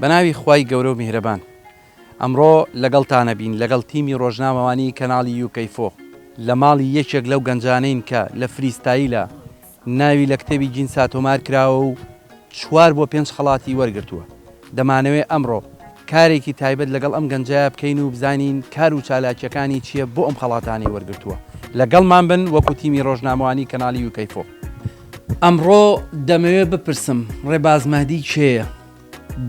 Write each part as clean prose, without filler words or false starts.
بەناوی خوای گەورە و میهرەبان ئەمڕۆ لەگەڵتانە بین لەگەڵ تیمی ڕۆژنامەوانی کەناڵی یوکەیفۆ لە ماڵی یەکێک لەو گەنجانەین کە لە فریستایلە ناوی لە کتێبی جینسا تۆمار کراوە و 4 بۆ 5 خەڵاتی وەرگرتووە. دەمانەوێت ئەمڕۆ کارێکی تایبەت لەگەڵ ئەم گەنجایە بکەین و بزانین کار و چالاکیەکانی چییە بۆ ئەم خەڵاتانی وەرگرتووە. لەگەڵمان بن وەکو تیمی ڕۆژنامەوانی کەناڵی یوکەیفۆ. ئەمڕۆ دەمەوێت بپرسم ڕێباز مەهدی کێیە؟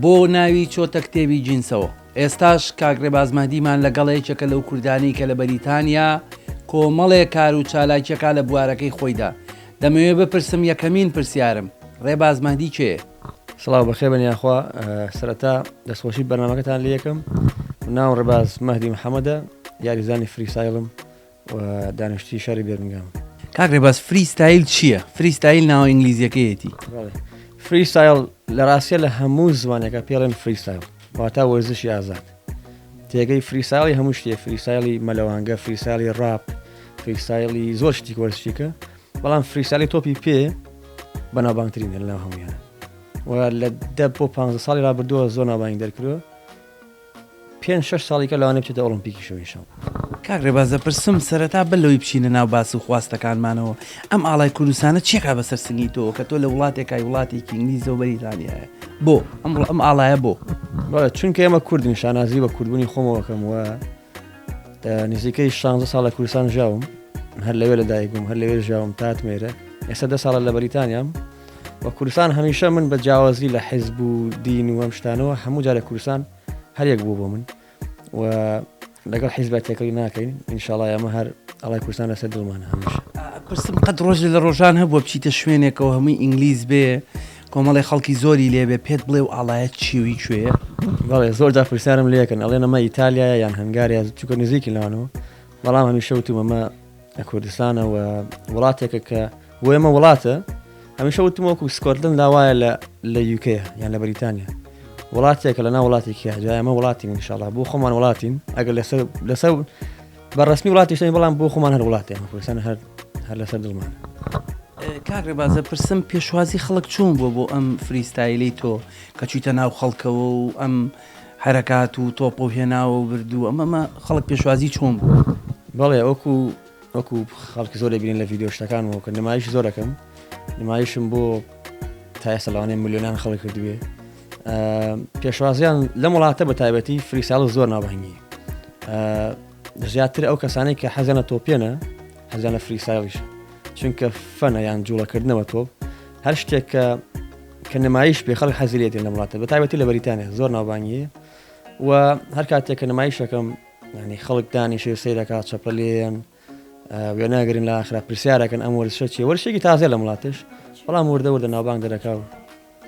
بۆ ناوی چۆتە کتێبی جینسەوە؟ ئێستاش کاک ڕێباز مەهدیمان لەگەڵەیەکێکە لەو کوردانی کە لە بەریتانیا کۆمەڵێک کار و چالاکیەکە لە بوارەکەی خۆیدا. دەمەوێت بپرسم یەکەمین پرسیارم ڕێباز مەهدی کێیە؟ سڵاو بەخێر بن یاخوا سەرەتا دەستخۆشی بەرنامەکەتان لێ یەکەم. ناو ڕێباز مەهدی محەممەدە، یاریزانی فریستایلم و دانیشتی شاری بێرمنگام. کاک ڕێباز فریستایل چییە؟ فریستایل ناو ئینگلیزیەکەیەتی. فریستایل لە ڕاستیە لە هەموو زمانێکە پێڵێن فریستایل واتە وەرزشی ئازاد. تێگەی فریستایلی هەموو شتێ، فریستایلی مەلەوانگە، فریستایلی ڕاپ، فریستایلی زۆر شتی وەرزشیکە، بەڵام فریستایلی تۆپی پێ بەناوبانگترینە لەناو هەموویانە و لە 10 بۆ 15 ساڵی ڕابردووە زۆر ناوبانگ دەرکرۆ. 5-6 ساڵیکە لەوانێ بچێتە ئۆلیمپیکیشەوە ئینشاڵڵا. کاک ڕێباز دەپرسم سەرەتا بەلەوەی بچینە ناو باس و خواستەکانمانەوە ئەم ئاڵای کوردستانە چێکا بەسەر سنگی تۆ کە تۆ لە وڵاتێکای وڵاتێکی ئینگلیزە و بەریتانیایە بۆ ئەم ئاڵایە بۆ؟ چونکە ئێمە کوردین، شانازی بە کوردبوونی خۆمەوەکەم و نزیکەی 16 ساڵ لە کوردستان ژاوم، هەر لەوێ لەدایکبووم، هەر لەوێ ژاوم تاتمێرە. ئێستا 10 ساڵە لە بەریتانیام و کوردستان هەمیشە من بە جیاوازی لە حیزب و دین و ئەم شتانەوە هەموو جارە کوردستان هەر یەک بوو بۆ من و لەگەڵ حیزبات تێکەڵی ناکەین. ئینشاڵڵا ئێمە هەر ئەڵای کوردستان لەسەر دڵمانە هەمیشە. پرسم قەت ڕۆژ لە ڕۆژان هەبووە بچیتە شوێنێکەوە هەمووی ئینگلیز بێ کۆمەڵی خەڵکی زۆری لێبێ پێت بڵێ و ئاڵایەت چیوی کوێیە؟ بەڵێ زۆر جا پرسیارم لێکن ئەڵێن ئەمە ئیتالیایە یان هەنگاریە، چونکە نزیکی لەوانەوە، بەڵام هەمیشە وتم ئەمە کوردستانە و وڵاتێکە کە بۆ ئێمە وڵاتە. هەمیشە وتم وەکو سکۆتلند لاوایە لە یوکێ یان لە بەریتانیا، وڵاتێکە لە ناو وڵاتێکی جای ئەمە وڵاتین ئینشاڵڵا بۆ خۆمان وڵاتین. ئەگەر لەسەر بەڕسمی وڵاتیشتین بەڵام بۆ خۆمان هەر وڵاتێ کوردستان هەر لەسەر دڵمانە. کاک ڕێبازە پرسم پێشوازی خەڵک چوون بۆ ئەم فریستایلی تۆ کە چوویتە ناو خەڵکەوە و ئەم حرەکات و تۆپ و هێناوە و بردووە ئەمە خەڵک پێشوازی چۆن بوو؟ بەڵێ وەکو خەڵکی زۆر دەبینین لە ڤیدیۆ شتەکانەوە کە نمایش زۆرەکەم، نمایشم بۆ تا ئێستا لەوانەیە ملیۆنان خەڵک کردوێ. پێشوازیان لەم وڵاتە بە تایبەتی فریستایل زۆر ناوبانگی، زیاتر ئەو کەسانەی کە حەزیانە تۆپێنە حەزیانە فریستایلیش، چونکە فەنە یان جوڵەکردنەوە تۆپ هەر شتێک کە نمایش پێ خەڵک حەزی لێتێن لە وڵاتە بە تایبەتی لە بەریتانیا زۆر ناوبانگیە و هەر کاتێک کە نمایشەکەم ینی خەڵک دانیشێ سەیرەکات چەپەلێن وێ ناگرن لە ئاخرا پرسیارەکەن ئەم وەرزشە چیە، وەرزشێکی تازە لە وڵاتش، بەڵام وردە لە ناوبانگ دەرەکا و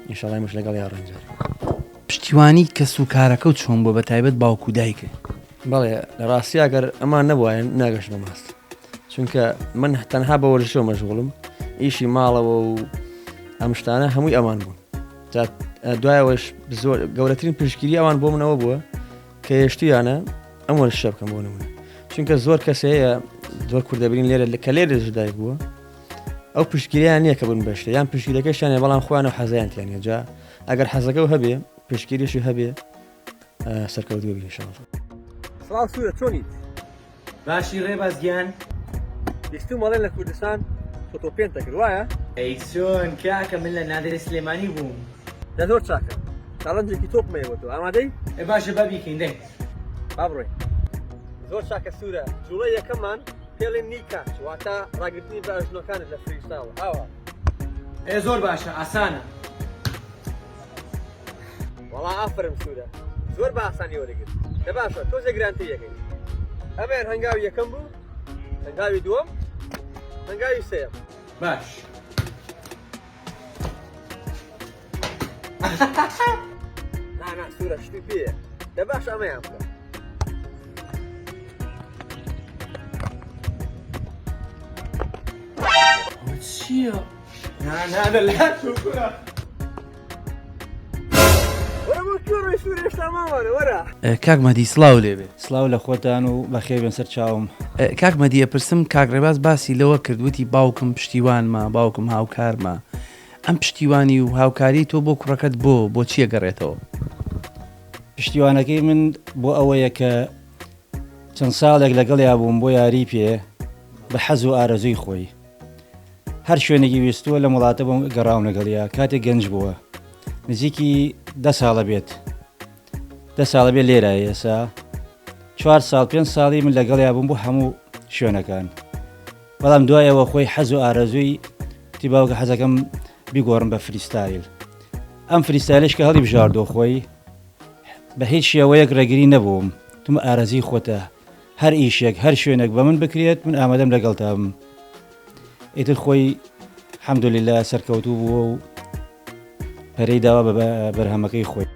ئینشاڵڵا مش لەگەڵ یا ڕەنجەر. پشتیوانی کەس و کارەکە و چۆن بۆ بە تایبەت باوکو دایکە؟ بەڵێ لە ڕاستی ئەگەر ئەمان نەبووایەن ناگەشت بە ماست، چونکە من تەنها بە وەرزشەوە مەشغوڵم، ئیشی ماڵەوە و ئەم شتانە هەمووی ئەمان بوون. دوایەوەش زۆر گەورەترین پشتگیری ئەوان بۆ منەوە بووە کە هێشتیانە ئەم وەرزشە بکەم بۆ نمونە، چونکە زۆر کەس هەیە زۆر کوردەبرین لێرە کە لێرەش دایک بووە ئەو پشتگیریان نییە کە بن بەشتە یان پشتگیریەکەشیانێ بەڵام خۆیان و حەزیان تیانە جا ئەگەر حەزەکە و هەبێ پشتگیریشی هەبێ سەرکەوتووە بین ئینشاڵڵا. سڵاو سوورە چۆنیت؟ باشی ڕێباز گیان بیستم مەڵێن لە کوردستان فۆتۆپێن دەکرد وایە؟ ئەی چۆن کاکە من لە نادرە سلێمانی بووم. دە زۆر چاکە چاڵەنجێکی تۆپمەیەوە تۆ ئامادەی؟ باشە بابیکەین دەنگ با بڕۆین. زۆر چاکە سوورە جوڵەی یەکەممان پێڵێن نیکاچ واتە ڕاگرتنی بە ئەژنۆکانت لە فریستایڵ ئاوا. زۆر باشە ئاسانە. وەڵا ئافرم سوورە زۆر بە ئاسانی وەرەگرت. دە باشە تۆ زێگرانتر یەکەین. ئەمێر هەنگاوی یەکەم بوو، هەنگاوی دووەم، هەنگاوی سێم. باش. نا سوورە شتی پێیە. دە باش ئەمەیان بکە. چییە؟ نادە لە تووکوە. کاک مەدی سڵاو لێبێ. سڵاو لە خۆتان و بەخێر بێن سەر چاوم. کاک مەدیە پرسم کاک ڕێباز باسی لەوە کردوتی باوکم پشتیوانمە باوکم هاوکارمە، ئەم پشتیوانی و هاوکاری تۆ بۆ کوڕەکەت بۆ چیە گەڕێتەوە؟ پشتیوانەکەی من بۆ ئەوەیە کە چەند ساڵێک لەگەڵیا بووم بۆ یاری پێ بە حەز و ئارەزوی خۆی هەر شوێنێکی ویستووە لە وڵاتە بۆم گەڕاو لەگەڵیا کاتێک گەنج بووە نزیکی 10 ساڵە بێت 10 ساڵە بێت لێرایە ئێسا 4 ساڵ 5 ساڵی من لەگەڵیا بووم بۆ هەموو شوێنەکان بەڵام دوایەوە خۆی حەز و ئارەزوی تی باوکە حەزەکەم بیگۆڕم بە فریستایل ئەم فریستایلش کە هەڵی بژاردۆ خۆی بە هیچ شێوەیەک ڕێگری نەبووم توم ئارەزی خۆتە هەر ئیشێک هەر شوێنێک بە من بکرێت من ئامادەم لەگەڵتا بم ئیتر خۆی حەمدولیلا سەرکەوتوو بووە و پەرەی داوا بە بەرهەمەکەی خۆی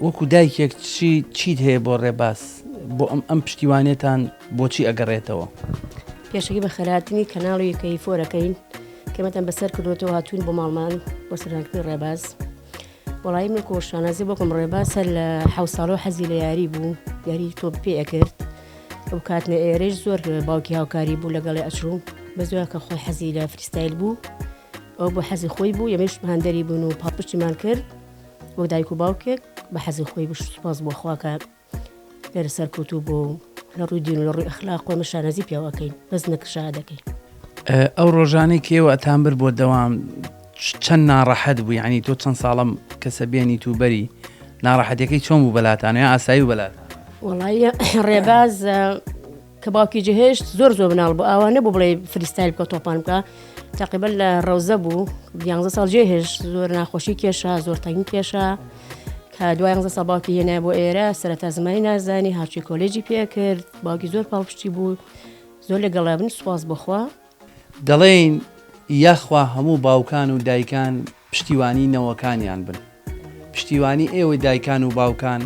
وەکو دایکێک چیت هەیە بۆ ڕێباز بۆ ئەم پشتیوانێتان بۆچی ئەگەڕێتەوە پێشەکی بە خەراتنی کەناڵی یەکەی فۆرەکەین کەمەتەن بەسەر کردوەوە هاتوون بۆ ماڵمان بۆ سەرانکردنی ڕێباز وەڵی من کۆشانازی بۆکەم ڕێباز هەر لە 7 ساڵەوە حەزی لە یاری بوو یاری تۆ پێ ئەکرد ئەو کاتنە ئێرەش زۆر باوکی هاوکاری بوو لەگەڵی ئەچوو بە زۆر کە خۆی حەزی لە فریستایل بوو ئەو بۆ حەزی خۆی بوو یەمەش هەندەری بوون و پاپشتیمان کرد وەک دایک و باوکێک بە حەزی خۆی بش سوپاس بۆ خواکە لێرە سەرکەوتوو بۆ لە ڕووی دین و لە ڕووی ئەخلاق خۆی مەشانەزی پیاوەکەین بەس نەکشا دەکەین ئەو ڕۆژانەی کێوە ئەتان بر بۆ دەوام چەند ناڕەحەت بوو یعنی تۆ چەند ساڵم کەسە بێنی تو بەری ناڕەحەتەکەی چۆن بوو بەلاتان یا ئاسایی و بەلات وەڵی ڕێباز کە باوکی جهێشت زۆر بناڵ بوو ئەوانە بوو بڵێ فریستایل بکە تۆپان بکە تقریبا لە ڕەوزە بوو 11 ساڵ جێهێشت زۆر ناخۆشی کێشە زۆر تەنگی کێشە کە دوای 11 ساڵ باوکی هێنا بۆ ئێرە سەرەتا زمانی نازانی هاوچی کۆلێجی پێ کرد باوکی زۆر پاڵپشتی بوو زۆر لەگەڵا بن سوپاس بخوا دەڵێن یاخوا هەموو باوکان و دایکان پشتیوانی نەوەکانیان بن پشتیوانی ئێوە دایکان و باوکان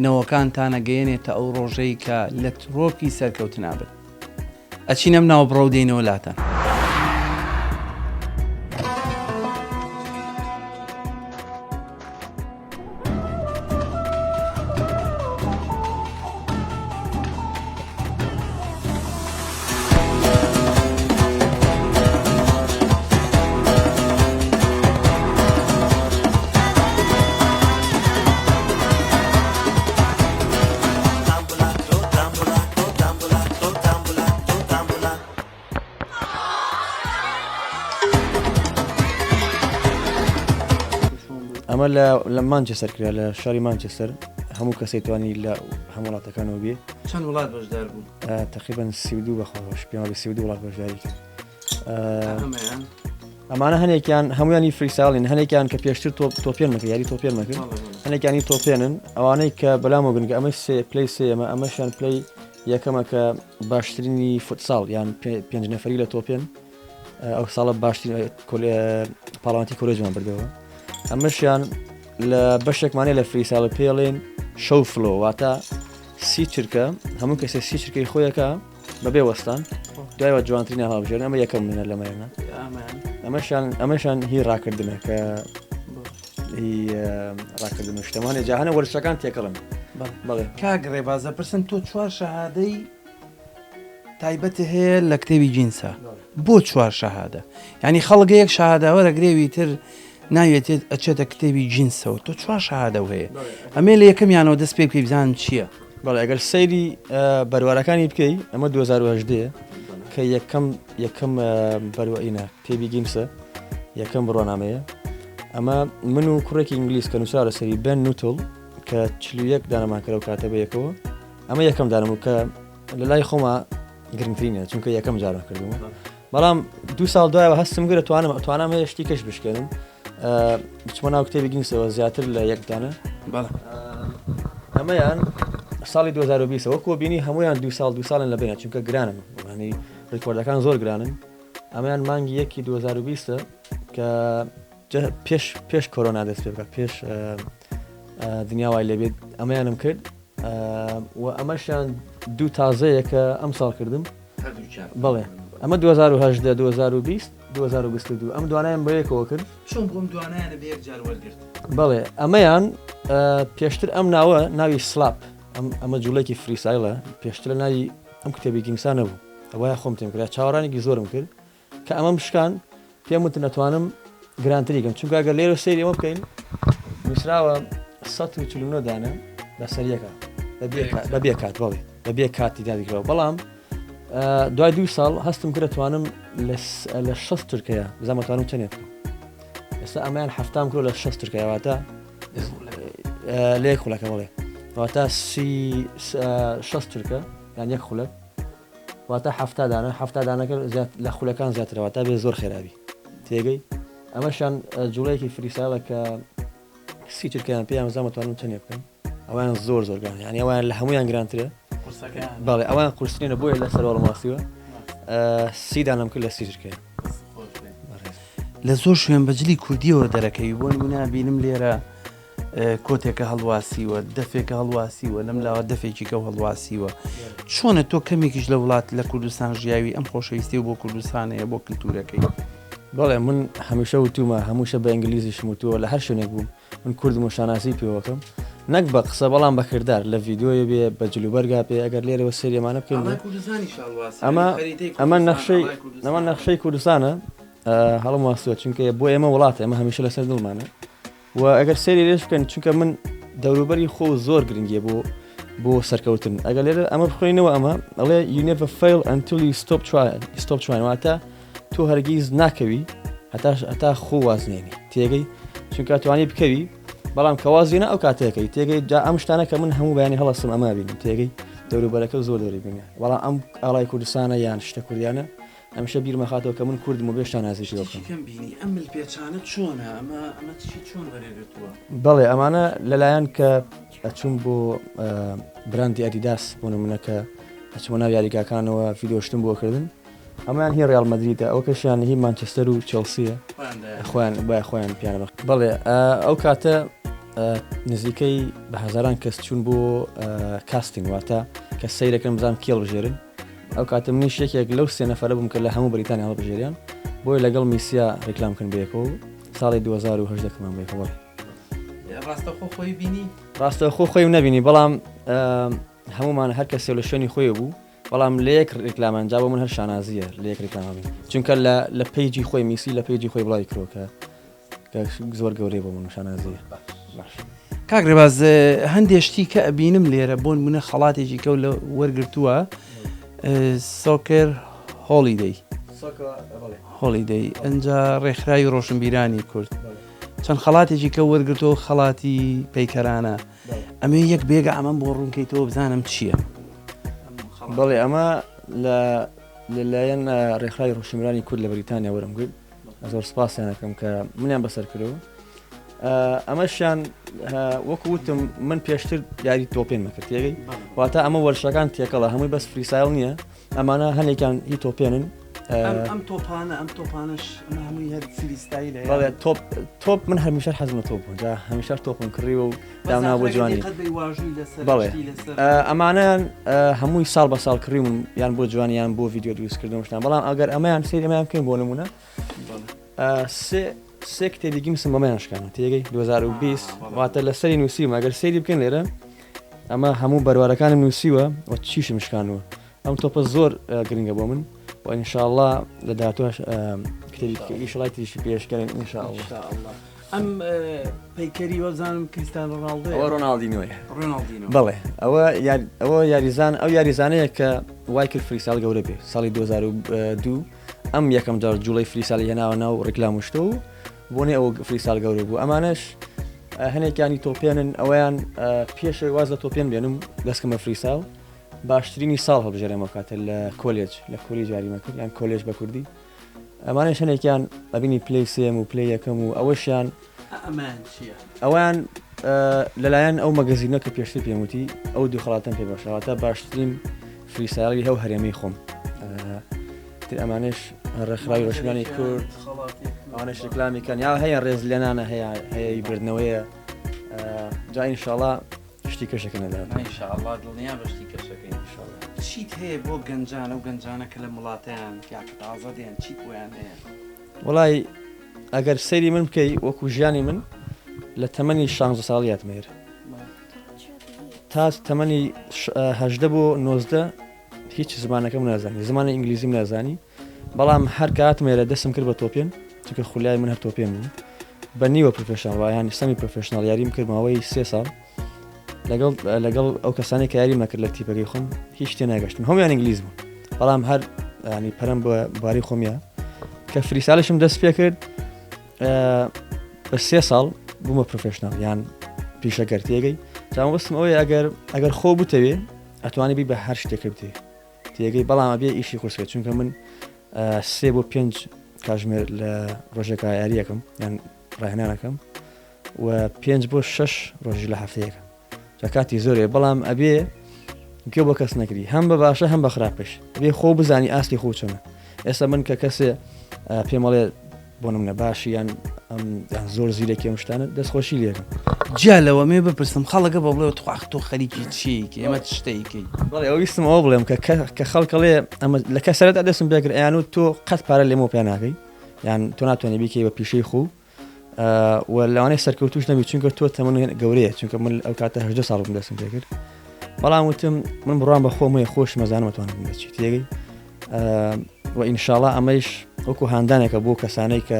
نەوەکانتانە گەیەنێتە ئەو ڕۆژەی کە لە ترۆپی سەرکەوتنا بن ئەچینەم ناو بڕەو دێنەوە لاتان ئەمە لە مانچستەر کرا لە شاری مانچستەر هەموو کەسێک توانی لە هەموو وڵاتەکانەوە بێ چەند وڵات بەشدار بوو تقریبا 32 بەخۆش پێ 32 وڵات بەشداری کرد ئەمانە هەنێکیان هەمویانی فریستایلین هەنێکیان کە پێشتر تۆپێن مەکرد یاری تۆپێن مەکرد هەنێکیانی تۆپێنن ئەوانەی کە بەلامە گنگە ئەمە پلی سێمە ئەمەشان پلی یەکەمە کە باشترینی فوتساڵ یان 5 نەفەری لە تۆپێن ئەو ساڵە باشترین پاڵەوانتی کۆلێجمان بردەوە ئەمەشیان لە بەشێکمانێ لە فریستایل پێڵێن شەو فلۆ واتە سی چرکە هەموو کەسێ سی چرکەی خۆیەکە بەبێ وەستان دوایەوە جوانترینە هەڵبژێرن ئەمە یەکەم منە لەمەیەنە ئەمەشان هی ڕاکردنە کە ڕاکردن شتەمانێ جاهانە وەرزشەکان تێکەڵن بەڵێ کاک ڕێبازە پرسن تۆ 4 شەهادەی تایبەتە هەیە لە کتێبی جینسە بۆ 4 شەهادە یعنی خەڵگە یەک شەهاداوە دەگرێوی تر ناوێتێت ئەچێتە کتێبی جینسەوە تۆ 4 شەهادە هەیە ئەمێ لە یەکەمیانەوە دەست پێ بکەی بزانم چییە بەڵێ ئەگەر سەیری بەروارەکانی بکەی ئەمە 2010 کە یەکەم بەروەئینە کتێبی گیمسە یەکەم بڕۆنامەیە ئەمە من و کوڕێکی ئینگلیس کە نووسرا لەسەری بن نوتڵ کە 41 دانەمان کەرە و کاتە بە یەکەوە ئەمە یەکەم دانم کە لە لای خۆمە گرنگترینە چونکە یەکەم جارە کردومە بەڵام 2 ساڵ دوایەوە هەستم گرە توانم هەیە شتی کەش بشکێنم بچمە ناو کتێبی گینسەوە زیاتر لە یەکدانە ئەمەیان ساڵی 2020 وەکو بینی هەمویان 2 ساڵن لە بینە چونکە گرانن ینی ڕێکۆردەکان زۆر گرانن ئەمەیان مانگی 2020 کە پێش کۆرۆنا دەست پێ بکە پێش دنیا وای لێبێت ئەمەیانم کرد و ئەمەشیان دوو تازەیە کە ئەم ساڵ کردم بەڵێ ئەمە 2010 2020 2022 ئەم دوانایان بە یەکەوە کرد چۆن بۆم دوانایانە بە یەکجار وەرگرت بەڵێ ئەمەیان پێشتر ئەم ناوە ناوی سلاپ ئەمە جوڵێکی فریسایلە پێشترە ناوی ئەم کتێبی گینگسان نەبوو ئەوەیە خۆم تێم کرد چاوەڕانێکی زۆرم کرد کە ئەمە مشکان پێم وتە نەتوانم گرانتریکەم چونکە ئەگەر لێرە سەیری ئەمە بکەین نووسراوە 149 دانە لەسەریەکە بەبێ کات بەڵێ بەبێ کاتی دادیکرەوە بەڵام دوای 2 ساڵ هەستم کرد توانم لە 6 تورکەیە زەمەتوانم چەندێت بکەم ئێستا ئەمەیان هەفتام کرد لە 6 تورکەیەواتە لێک خولەکە بڵێ واتە 6 تورکە یان یەک خولەک واتە هەفتا دانەکە لە خولەکان زیاترەوەتا بێ زۆر خێرابی تێگەی ئەمەشان جوڵەیەکی فریسایلە کە 30 تورکیان پێیان زەمەتوانم چەندێ بکەم ئەویان زۆر گران یعنی ئەویان لە هەمویان گرانترە بەڵێ ئەویان قورسینە بۆیە لە سەر وەڵماسیوە 30 دانم کرد لە 30 تورکیە لە زۆر شوێن بەجلی کوردیەوە دەرەکەوی بۆ نمونە بینم لێرە کۆتێکە هەڵواسیوە دەفێکە هەڵواسیوە لەم لاوە دەفێکی کە هەڵواسیوە چۆنە تۆ کەمێکیش لە وڵات لە کوردستان ژیاوی ئەم خۆشەویستی و بۆ کوردستانەیە بۆ کلتورەکەی بەڵێ من هەمیشە وتومە هەمووشە بە ئینگلیزیشم وتووە لە هەر شوێنێک بووم من کوردم و شاناسی پێوەکەم نەک بە قسە بەڵام بەکردار لە ڤیددیۆیە بێ بە جلوبەرگا پێ ئەگەر لێرەوە سریەمانە بکەین ئەمە نەخشەی کوردستانە هەڵم واسووە چونکە بۆ ئێمە وڵاتە ئەمە هەمیشە لەسەر دڵمانە و ئەگەر سێری لێش بکەن چونکە من دەوروبەری خۆ زۆر گرنگیە بۆ سەرکەوتن ئەگەر لێرە ئەمە بخۆینەوە ئەمە ئەڵێ you never fail until you stop trying واتە تۆ هەرگیز ناکەوی هەتا خۆ وازنێنی تێگەی چونکە توانی بکەوی بەڵام کەوازیێنە ئەو کاتەکەی تێگەی جا ئەم شتانە کە من هەموو بەیانی هەڵەسم ئەمە بینم تێگەی دەوروبەرەکە زۆر دەوری بینە بەڵام ئەم ئاڵای کوردستانە یان شتە کوردیانە ئەمشە بیرمەخاتەوە کە من کوردم و بێشتان نازیشی بکەم ئەم پێچانە چۆنە ئەمە چۆن وەرێگرتووە بەڵێ ئەمانە لەلایەن کە ئەچوون بۆ براندی ئەدیداس بۆ نمونەکە ئەچوە ناو یاریگاکانەوە ڤیدیۆشتم بۆ کردن ئەمان هی ڕیال مەدریدە ئەو کەشیان هی مانچستەر و چێلسیە خۆیان پیانە بەڵێ ئەو کاتە نزیکەی بە هەزاران کەس چوون بۆ کاستینگ واتە کە سەیرەکەم بزانم کێڵ بژێرن ئەو کاتە منیش یەکێک لەو 3 نەفەرە بووم کە لە هەموو بریتانیا هەڵبژێریان بۆی لەگەڵ میسیا ڕێکلامکردن بەیەکەوە ساڵی 2010 کەمان بێکەوە ڕاستە خۆی نەبینی بەڵام هەمومان هەر کەسێ لە شوێنی خۆی بوو بەڵام لە یەک ڕێکلامان جا بۆ من هەر شانازیە لە یەک ڕێکلامابین چونکە لە پیجی خۆی میسی لە پیجی خۆی بڵاوی کرۆکە زۆر گەورەی بۆ من شانازیە کاک ڕێباز هەندێشتی کە ئەبینم لێرە بۆ نمونە خەڵاتێکی کەو لە وەرگرتووە سۆکر هۆلیدەی ئەنجا ڕێکخراوی ڕۆشنبیرانی کورد چەند خەڵاتێکی کە وەرگرتەوە خەڵاتی پەیکەرانە ئەمێ یەک بێگە ئەمەم بۆ ڕوونکەیتەوە بزانم چییە بەڵێ ئەمە لەلایەن ڕێکخراوی ڕۆشنبیرانی کورد لە بریتانیا وەرم کرد زۆر سپاسیان دەکەم کە منیان بەسەر کردەوە ئەمەشیان وەکو وتم من پێشتر یاری تۆپێن مەکرد تێگەی واتە ئەمە وەرشەکان تێکەڵە هەمووی بەس فریسایل نییە ئەمانە هەندێکیان هی تۆپێنن ئەم تۆپانش هەمووی هەر فریستایلە بەڵێ تۆپ من هەمیشە حەزمە تۆپ بوون جا هەمیشە تۆپم کڕیوە و دانا بۆ جوانی بەڵێ ئەمانیان هەمووی ساڵ بە ساڵ کڕیون یان بۆ جوانیان بۆ ڤیددیۆ دروستکردنشتان بەڵام ئەگەر ئەمەیان سێری ئەمەیان بکەین بۆ نمونە سێ کتێبی گیمسم بەمەیان شکانە تێگەی 2020 واتە لە سەری نووسیمە ئەگەر سێری بکەین لێرە ئەمە هەموو بەروارەکانم نووسیوە و چیشم شکانەوە ئەم تۆپە زۆر گرنگە بۆ من و ئینشاءالله لە داهاتووە کتێبی شڵای تریشی پێشکەرێن ئینشاءالله ئەم پەیکەری وەزانم کریستیانۆ ڕۆناڵدۆ ئەوە ڕۆناڵدینۆیە بەڵێ ئەوە یاریزان ئەو یاریزانەیە کە وای کرد فریسال گەورە بێ ساڵی 2002 ئەم یەکەم جار جوڵەی فریسالی هێناوە ناو ڕێکلامشتە و بۆنێ ئەوە فریسال گەورە بوو ئەمانش هەنێکیانی تۆپێنن ئەویان پێشەوەی واز لە تۆپێن بێنم دەستکەمە فریسال باشترینی ساڵ هەڵبژێرەمە کاتە لە کۆلێج یاریمە کرد یان کۆلێژ بە کوردی ئەمانش هەنێکیان ئەبینی پلەی سێم و پلەی یەکەم و ئەوەشیان ئەویان لەلایەن ئەو مەگەزینە کە پێشتر پێموتی ئەو دوو خەڵاتەن پێ باشەواتە باشترین فریسایلی هەو هەرێمەی خۆم تر ئەمانش ڕێکخراوی ڕۆشنبیرانی کورد ئەوانش ڕێکلامیکەن یا هەیە ڕێز لێنانە هەیە بردنەوەیە جا ئینشاءڵڵا شتی کەشەکە نەدات ئینشاءڵڵا دڵنیا بەشتی کەشەکەی چیت هەیە بۆ گەنجانە و گەنجانەکە لە وڵاتیان کاکە تازە دێن چیت بۆیان هەیە وڵی ئەگەر سەیری من بکەی وەکو ژیانی من لە تەمەنی 16 ساڵیات مێر تا تەمەنی 18 بۆ 19 هیچ زمانەکەم نازانی زمانی ئینگلیزیم نازانی بەڵام هەر کات مێرە دەستم کرد بە تۆپێن چونکە خولیای من هەر تۆپێن بوو بە نیوە پرۆفێشناڵ وایانی سەمی پرۆفێشناڵ یاریم کرد ماوەی 3 ساڵ لەگەڵ ئەو کەسانی کە یاریم نەکرد لە تیپەکەی خۆم هیچ شتێ ناگەشتم هەمویان ئینگلیز بوو بەڵام هەر ینی پەرم بە باری خۆمیە کە فریسالشم دەست پێ کرد بە 3 ساڵ بوومە پرۆفێشناڵ یان پیشەگەرتێگەی جامەوەستم ئەوەیە ئەگەر خۆ بتەوێ ئەتوانی بی بە هەر شتێکە بتێ تێگەی بەڵام ئەبێ ئیشی خۆشکە چونکە من 3 بۆ 5 کاژمێر لە ڕۆژێکە یاریەکەم یان ڕاهێنانەکەم و 5 بۆ 6 ڕۆژی لە هەفتەیەکە جا کاتی زۆرێ بەڵام ئەبێ گوێ بە کەس نەکردی هەم بە باشە هەم بە خراپش بێ خۆ بزانی ئاستی خۆ چۆنە ئێستا من کە کەسێ پێمەڵێ بۆ نمونە باشی یان زۆر زیرێکی ئەم شتانە دەستخۆشی لێکم جا لەوە مێ بپرسم خەڵەکە بە بڵێ تۆ خەریکی چیەکی ئێمە شتەیەکەی بەڵێ ئەو ویستم ئەوە بڵێم کە خەڵکەڵێ ئەمە لە کەسەرەت دەستم پێکرد ئەیان و تۆ قەت پارە لێمە پێ ناکەی یان تۆ ناتوانێت بیکەی بە پیشەی خۆ و لەوانەیە سەرکەوتوش نەبی چونکە تۆ تەمەن گەورەیە چونکە من ئەو کاتە 18 ساڵ بووم دەستم پێ کرد بەڵام وتم من بڕوان بە خۆمەیە خۆش مەزانم ئەتوانم بچی تێگەی و ئینشاءڵڵا ئەمەش وەکو هاندانێکە بۆ کەسانەی کە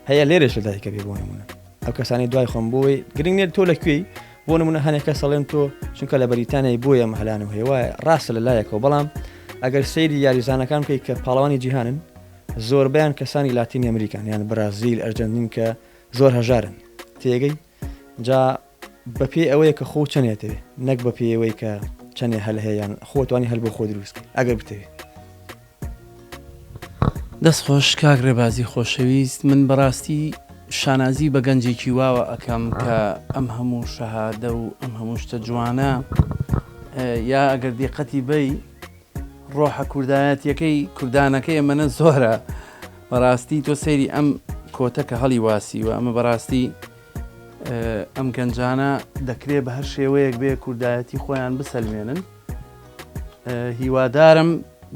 هەیە لێرەش لە دایکە بێ بۆ نمونە ئەو کەسانی دوای خۆم بۆی گرنگ نێت تۆ لەکوێی بۆ نمونە هەنێکە سەڵێن تۆ چونکە لە بەریتانیای بۆیە مەهلان و هێوایە ڕاستە لە لایەکەوە بەڵام ئەگەر سەیری یاریزانەکان بکەی کە پاڵەوانی جیهانن زۆربیان کەسانی لاتینی ئەمریکان یان برازیل ئەرجەنتین کە زۆر هەژارن تێگەی جا بەپێ ئەوەیە کە خۆ چەندێتەوێ نەک بەپێ ئەوەی کە چەندێ هەل هەیەیان خۆتوانی هەل بۆ خۆ دروستکە ئەگەر بتەوێ دەستخۆش کاک ڕێبازی خۆشەویست من بەڕاستی شانازی بە گەنجێکی واوە ئەەکەم کە ئەم هەموو شەهادە و ئەم هەموو شتە جوانە یا ئەگەر دیقەتی بەی ڕۆحە کوردایەتیەکەی کوردانەکەی ئەمەنە زۆرە بەڕاستی تۆ سەیری ئەم کۆتەکە هەڵی واسی و ئەمە بەڕاستی ئەم گەنجانە دەکرێت بە هەر شێوەیەک بێ کوردایەتی خۆیان بسەلمێنن هیوادارم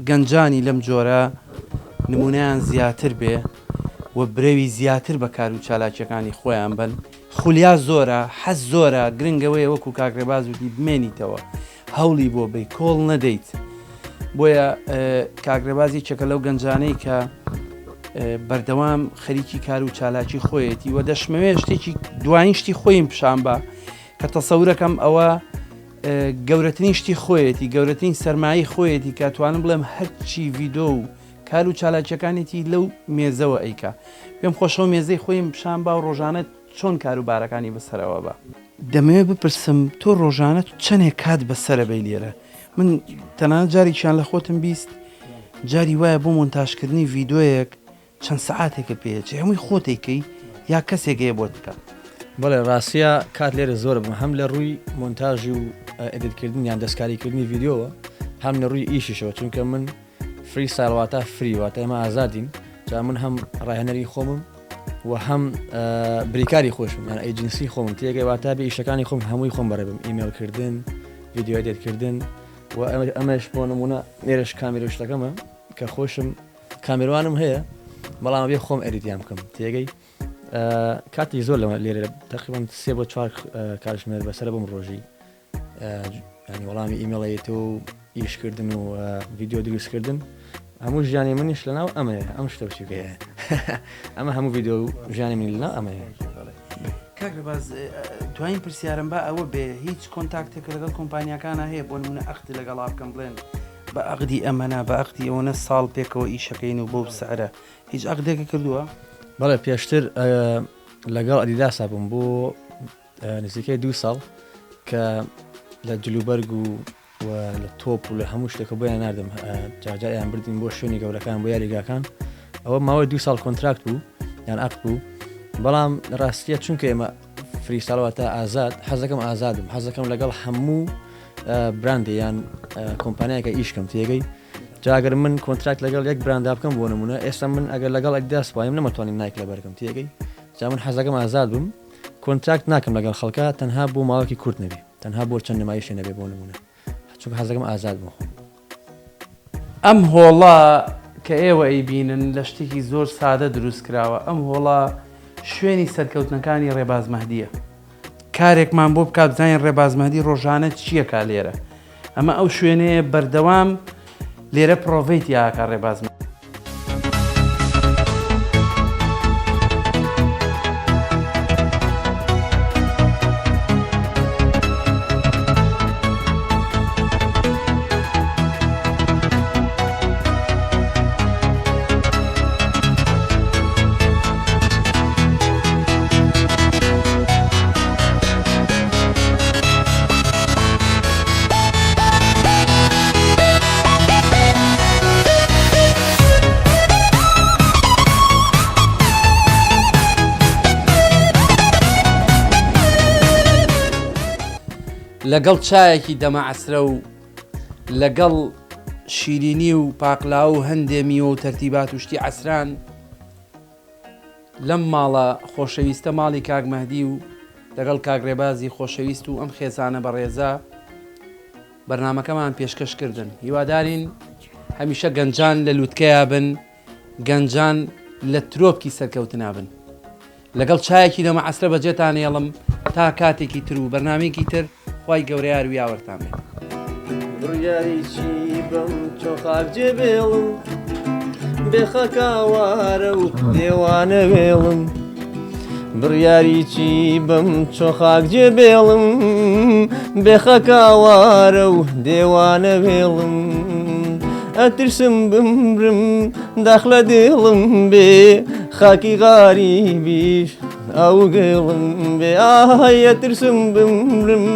گەنجانی لەم جۆرە نمونەیان زیاتر بێ و برەوی زیاتر بە کار و چالاکیەکانی خۆیان بن خولیا زۆرە حەز زۆرە گرنگەوەی وەکو کاکرێباز وتی بمێنیتەوە هەوڵی بۆ بی کۆڵ نەدەیت بۆیە کاکرێبازی چەکە لەو گەنجانەی کە بەردەوام خەریکی کار و چالاکی خۆیەتی و دەشمەوێت شتێکی دوایین شتی خۆیم پیشان بە کە تەسەورەکەم ئەوە گەورەترین شتی خۆیەتی گەورەترین سەرمایی خۆیەتی کە توانم بڵێم هەرچی ڤیدۆ و کار و چالاکیەکانێتی لەو مێزەوە ئەیکە پێم خۆشەوە مێزەی خۆیم پیشان با و ڕۆژانە چۆن کار و بارەکانی بەسەرەوە بە دەمەوێت بپرسم تۆ ڕۆژانە چەندێک کات بەسەرە بەی لێرە من تەنانەت جارێکیان لە خۆتم بیست جاری وایە بۆ مۆنتاژکردنی ڤیدۆیەک چەند سەعاتێکە پێچێ هەمووی خۆتێکی یا کەسێکەیە بۆ بکە بەڵێ ڕاستیە کات لێرە زۆر بم هەم لە ڕووی مۆنتاژی و ئەدیتکردن یان دەستکاریکردنی ڤیدۆوە هەم لە ڕووی ئیشیشەوە چونکە من فری ساڵواتە فریواتە ئێمە ئازادین جا من هەم ڕاهێنەری خۆمم و هەم بریکاری خۆشم یان ئەیجنسی خۆم تێگەی واتە بێ ئیشەکانی خۆم هەمووی خۆم بەڕێبم ئیمێلکردن ڤیدیۆ ئەدیتکردن و ئەمەش بۆ نمونە نێرش کامێرە شتەکەمە کە خۆشم کامێروانم هەیە بەڵام بێ خۆم ئەریتیان بکەم تێگەی کاتی زۆر لەمە لێرە تقریبان 3 بۆ 4 کاتژمێر بەسەر بم ڕۆژی ینی وەڵامی ئیمێڵەیەتەوە و ئیشکردن و ڤیدیۆ دروستکردن هەموو ژیانی منیش لەناو ئەمەیە ئەم شتە بچووکەیە ئەمە هەموو ڤیدیۆ ژیانی منی لەناو ئەمەیە کاکرێباز دوایین پرسیارم بە ئەوە بێ هیچ کۆنتاکتێک لەگەڵ کۆمپانیەکانە هەیە بۆ نمونە ئەختی لەگەڵا بکەم بڵێن بە ئەقدی ئەمەنا بە ئەقتی ئەوەنە ساڵ پێکەوە ئیشەکەین و بۆ سەعرە هیچ ئەقدێکە کردووە بەڵێ پێشتر لەگەڵ ئەدیداسا بووم بۆ نزیکەی 2 ساڵ کە لە جلوبەرگ و لە تۆپ و لە هەموو شتێکە بۆیان نردم جاجایان بردین بۆ شوێنی گەورەکان بۆ یاریگاکان ئەوە ماوەی 2 ساڵ کۆنتراکت بوو یان ئەقد بوو بەڵام ڕاستیە چونکە ئێمە فریستاڵەوەتە ئازاد حەزەکەم ئازادم حەزەکەم لەگەڵ هەموو براندی یان کۆمپانیایەکە ئیشکەم تێگەی جاگەر من کۆنتراکت لەگەڵ یەک براندا بکەم بۆ نمونە ئێستا من ئەگەر لەگەڵ ئەدیداس وایم نەمەتوانین نایک لە بەرگم تێگەی جا من حەزەکەم ئازاد بم کۆنتراکت ناکەم لەگەڵ خەڵکە تەنها بۆ ماوەکی کورت نەبێ تەنها بۆ چەند نمایشی نەبێ بۆ نمونە چونکە حەزەکەم ئازاد بۆ خۆم ئەم هۆڵە کە ئێوە ئەیبینن لە شتێکی زۆر سادە دروست کراوە ئەم هۆڵە شوێنی سەرکەوتنەکانی ڕێباز مەهدیە کارێکمان بۆ بکات بزانین ڕێباز مەهدی ڕۆژانە چییە کا لێرە ئەمە ئەو شوێنەیە بەردەوام لێرە پرۆڤیتی ئاکا ڕێباز مەهدی لەگەڵ چایەکی دەمەعسرە و لەگەڵ شیرینی و پاقلا و هەندێ میوە و تەرتیبات و شتی عەسران لەم ماڵە خۆشەویستە ماڵی کاک مەهدی و لەگەڵ کاک ڕێبازی خۆشەویست و ئەم خێزانە بەڕێزە بەرنامەکەمان پێشکەشکردن هیوادارین هەمیشە گەنجان لە لووتکەیە بن گەنجان لە ترۆپکی سەرکەوتنا بن لەگەڵ چایەکی دەمەعسرە بەجێتان هێڵم تا کاتێکی تر و بەرنامەیەکی تر خی گەورەیار و یاوەرتان بێ بڕیاریی بەم چۆخاک جێبێڵم بێخەکاوارە و دێوانە وێڵم بڕیاریی بەم چۆخاک جێبێڵم بێخەکاوارە و دێوانە وێڵم ئەترسم بمرم داخلە دێڵم بێ خاکی غاری بیش ئەو گێڵم بێ ئاهەیە ترسم بمرم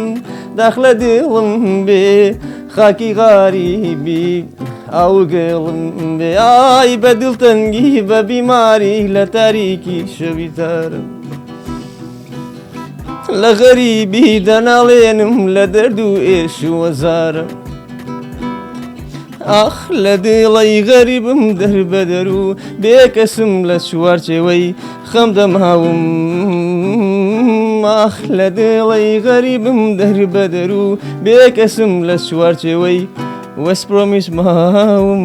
داخلە دێڵم بێ خاکی غاریبی ئەو گێڵم بێ ئای بە دڵتەنگی بە بیماری لە تاریکی شەویتارم لە غەریبی دەناڵێنم لە دەرد و ئێش و وەزارم ئاخ لە دێڵەی غەریبم دەربەدەر و بێکەسم لە چوارچێوەی خەم دەماوم ئاخ لە دێڵەی غەریبم دەربەدەر و بێکەسم لە چوارچێوەی وەسپرۆمیش ماوم